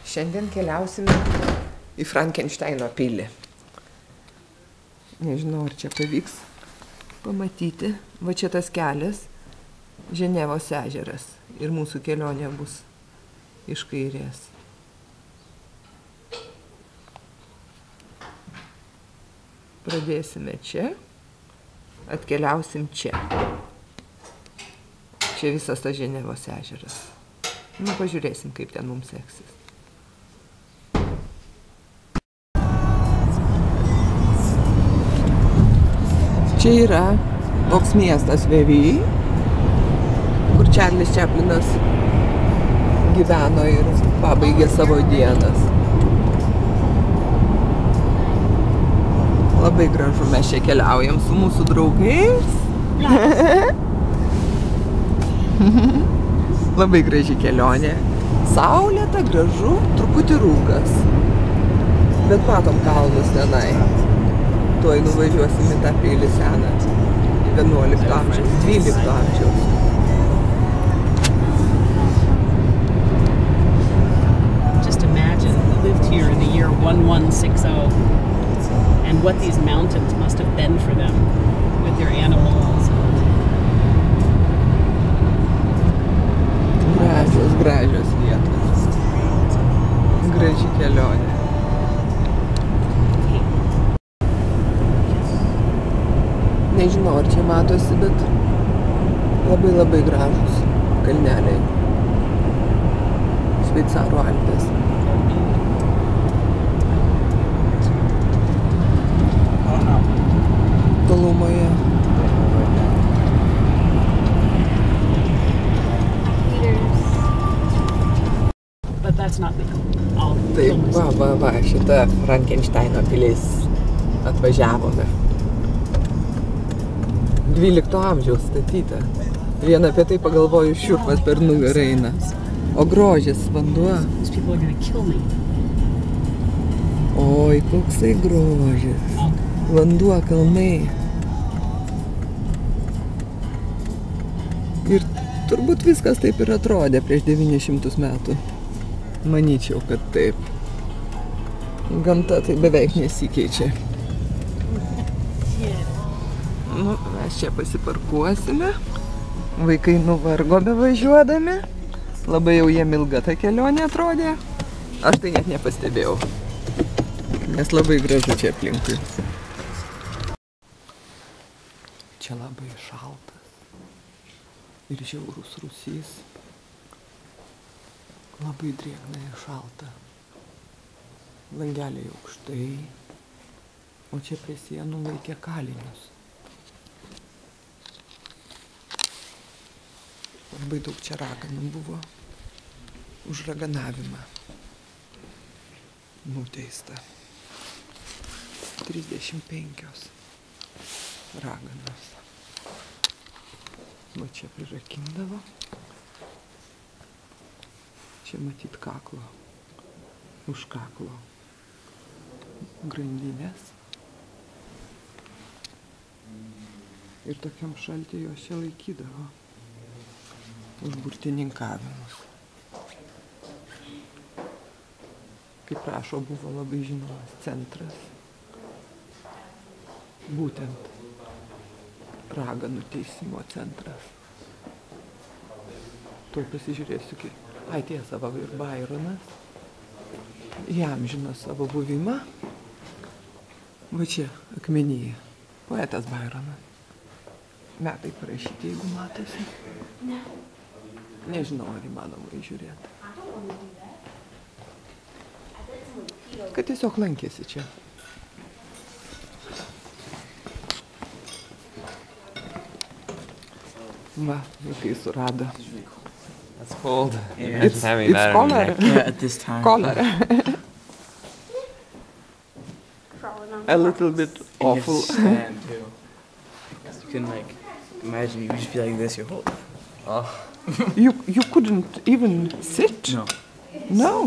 Šiandien keliausime į Frankensteino pilį. Nežinau, ar čia pavyks pamatyti. Va čia tas kelias, Ženevos ežeras. Ir mūsų kelionė bus iš kairės. Pradėsime čia, atkeliausim čia. Čia visas tas Ženevos ežeras. Nu, pažiūrėsim, kaip ten mums seksis. Čia yra toks miestas Vevy, kur Čarlis Čaplinas gyveno ir pabaigė savo dienas. Labai gražu, mes čia keliaujam su mūsų draugais. Labai graži kelionė. Saulėta, gražu, truputį rūkas. Bet matom kalnus tenai. Tuoj nuvažiuosim į tą pilį seną. 11 amžiaus, 12 amžiaus. Just imagine we lived here in the year 1160 and what these mountains must have been for them with their animals. Gražios vietos. Graži kelionė. Nežinau, ar čia matosi, bet labai gražus kalneliai. Šveicarų Alpės. Tolumoje. Taip, va, šita Frankensteino pilis atvažiavome. 12 amžiaus statyta. Vien apie tai pagalvoju, šiurpas per nugarą eina. O grožis, vanduo. Oi, koksai grožis. Vanduo, kalnai. Ir turbūt viskas taip ir atrodė prieš 900 metų. Manyčiau, kad taip. Gamta tai beveik nesikeičia. Nu, mes čia pasiparkuosime. Vaikai nuvargo bevažiuodami. Labai jau jiem ilga ta kelionė atrodė. Aš tai net nepastebėjau. Nes labai gražu čia aplinkui. Čia labai šaltas. Ir žiaurus rūsys. Labai drėgna ir šalta. Langeliai aukštai. O čia prie sienų laikė kalinius. Labai daug čia raganų buvo už raganavimą nuteista. 35 raganos. Va čia prirakindavo. Čia matyt kaklo, už kaklo grandinės. Ir tokiam šaltį jos čia laikydavo. Už burtininkavimus. Kaip rašo, buvo labai žinomas centras. Būtent raganų teisimo centras. Tuoj pasižiūrėsiu, kaip. Ai, tiesa, va, ir Byronas įamžino savo buvimą. Va čia, akmenyje. Poetas Byronas. Metai parašyti, jeigu matosi. Ne. Nežinau, ar įmanoma įžiūrėti. Kad tiesiog lankėsi čia. Va, vaikai surado. That's cold. Yeah, it's collar. Yeah, at this time. Collar. A little bit awful. You stand too. You can like imagine you just be like this your whole. Oh. You couldn't even sit? No. No.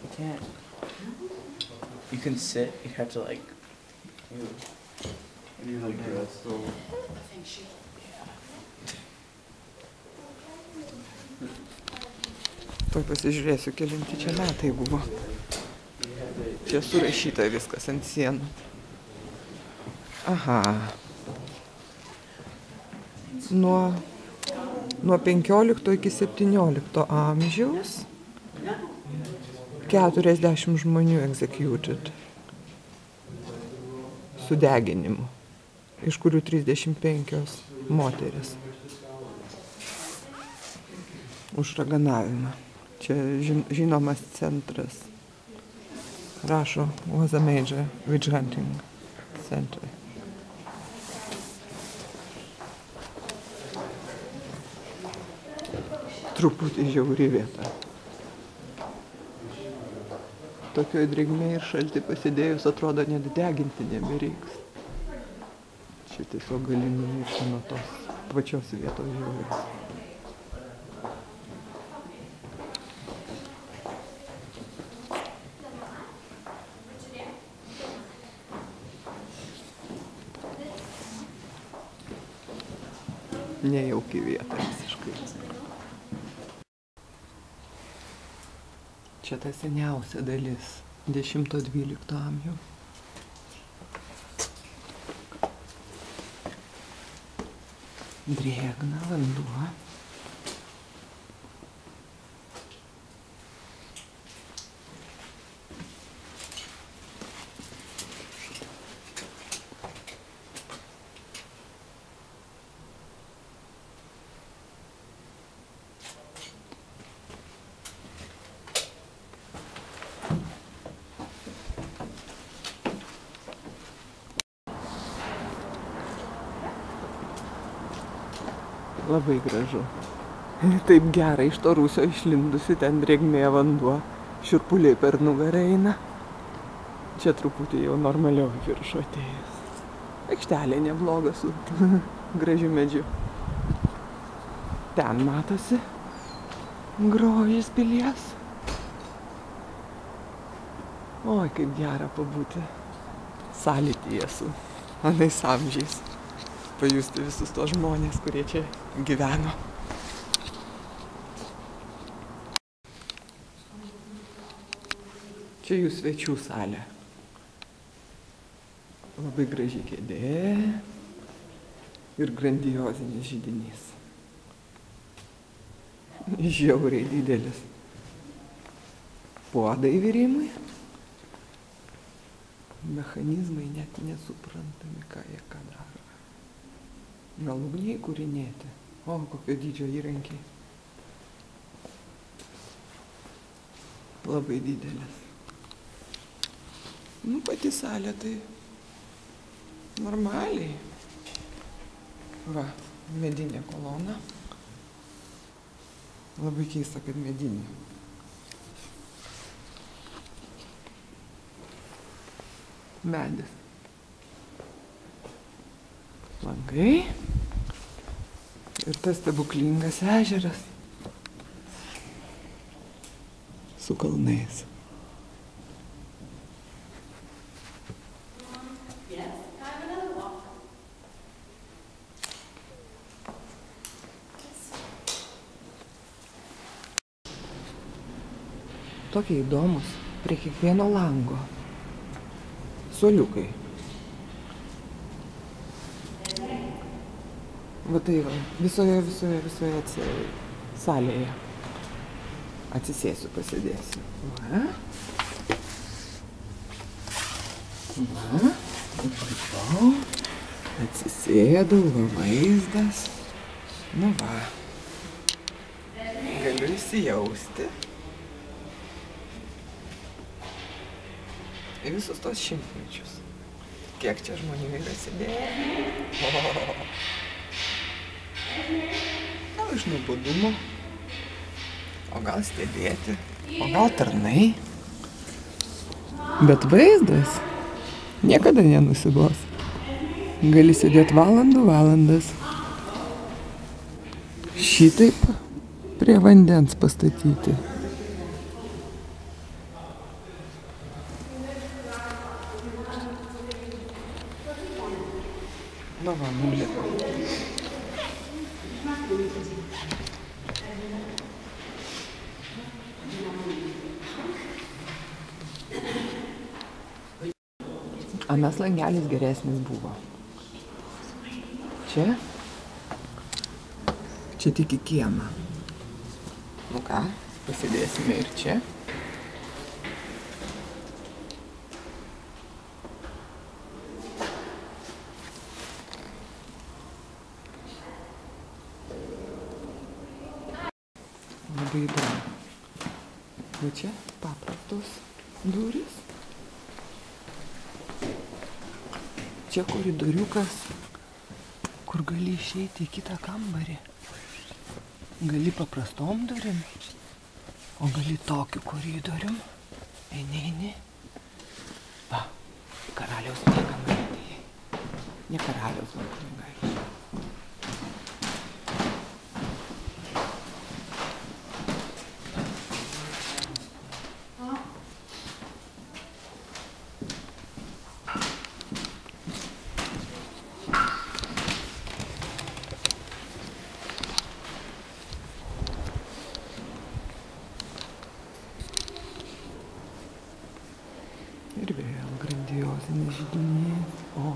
You can't. You can sit. You have to like. You like this. So. Tuoj pasižiūrėsiu, kelinti čia metai buvo. Čia surašyta viskas ant sienų. Aha. Nuo 15 iki 17 amžiaus 40 žmonių executed. Sudeginimu. Iš kurių 35 moteris. Už raganavimą. Čia žinomas centras. Rašo, was a major witch hunting center. Truputį žiauri vieta. Tokioj drėgmėj ir šaltį pasidėjus atrodo net deginti nebereiks. Čia tiesiog gali numirti nuo tos pačios vietos žiaurės. Nejauki vieta visiškai. Čia ta seniausia dalis 10-12 amžių. Drėgna vanduo. Labai gražu. Taip gera iš to rūsio išlindusi, ten drėgmė vanduo, šiurpuliai per nugarą eina. Čia truputį jau normaliau viršų atėjus. Aikštelė nebloga su gražiu medžiu. Ten matosi grožis pilies. Oi, kaip gera pabūti sąlytyje su anais amžiais. Pajusti visus tos žmonės, kurie čia gyveno. Čia jų svečių salė. Labai graži kėdė ir grandiozinis židinys. Žiauriai didelis. Puodai virimui. Mechanizmai net nesuprantami, ką jie ką daro. Gal ugniai kūrinėti? O, kokio dydžio įrankiai. Labai didelis. Nu, pati salė tai normaliai. Va, medinė kolona. Labai keista, kad medinė. Medis. Langai. Ir tas stebuklingas ežeras su kalnais. Tokie įdomus prie kiekvieno lango. Suoliukai. Va tai va, visoje salėje. Atsisėsiu, pasėdėsiu. Va. Va. Va. Atsisėdau, va vaizdas. Nu va. Galiu įsijausti. Į visus tos šimtmečius. Kiek čia žmonių yra sėdėję. Gal iš nuobodumo, o gal stebėti, o gal tarnai. Bet vaizdas niekada nenusibos. Gali sėdėti valandas. Šitaip prie vandens pastatyti. Na va, nulipa. Anas langelis geresnis buvo. Čia? Čia tik į kiemą. Nu ką, pasidėsime ir čia. Labai įdomu. Va čia paprastos durys. Čia koridoriukas, kur gali išeiti į kitą kambarį. Gali paprastom durim, o gali tokiu koridorium. Eini. Va, karaliaus miegamieji. Ne karaliaus miegamieji. Ir vėl grandiozinis židinys. O.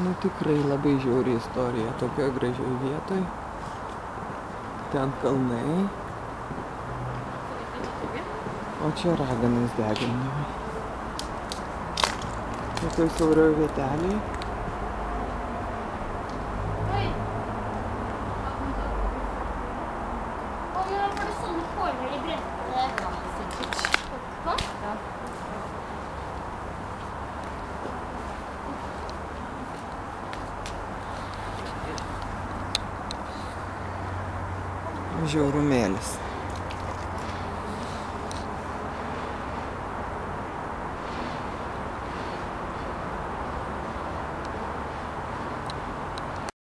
Nu tikrai labai žiauri istorija tokioj gražioj vietoj. Ten kalnai. O čia raganas degindavo. Tokioj siaurioj vietelėj. Žiaurumėlis.